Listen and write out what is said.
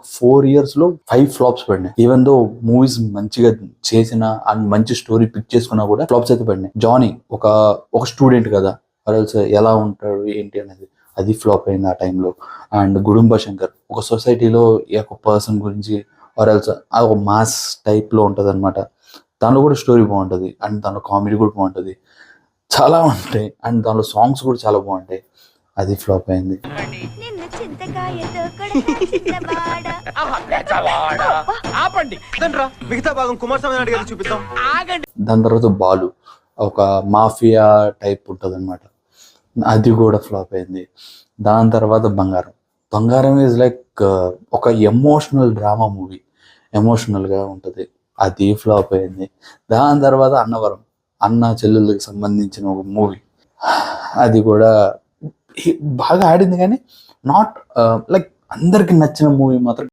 4 years లో 5 flops పడినాయి. Even though movies మంచిగా చేసిన అండ్ మంచి స్టోరీ పిక్ చేసుకున్నా కూడా ఫ్లాప్స్ అయితే పడినాయి. జానీ ఒక స్టూడెంట్ కదా, ఎలా ఉంటాడు ఏంటి అనేది అది ఫ్లాప్ అయింది ఆ టైంలో. అండ్ గుడుంబ శంకర్ ఒక సొసైటీలో ఒక పర్సన్ గురించి ఒక మాస్ టైప్ లో ఉంటది అనమాట. దానిలో కూడా స్టోరీ బాగుంటది అండ్ దానిలో కామెడీ కూడా బాగుంటది, చాలా ఉంటాయి. అండ్ దానిలో సాంగ్స్ కూడా చాలా బాగుంటాయి. అది ఫ్లాప్ అయింది. దాని తర్వాత బాలు ఒక మాఫియా టైప్ ఉంటది అనమాట, అది కూడా ఫ్లాప్ అయింది. దాని తర్వాత బంగారం ఈజ్ లైక్ ఒక ఎమోషనల్ డ్రామా మూవీ, ఎమోషనల్ గా ఉంటది, అది ఫ్లాప్ అయింది. దాని తర్వాత అన్న చెల్లెళ్ళకి సంబంధించిన ఒక మూవీ, అది కూడా బాగా ఆడింది కానీ నాట్ లైక్ అందరికి నచ్చిన మూవీ మాత్రం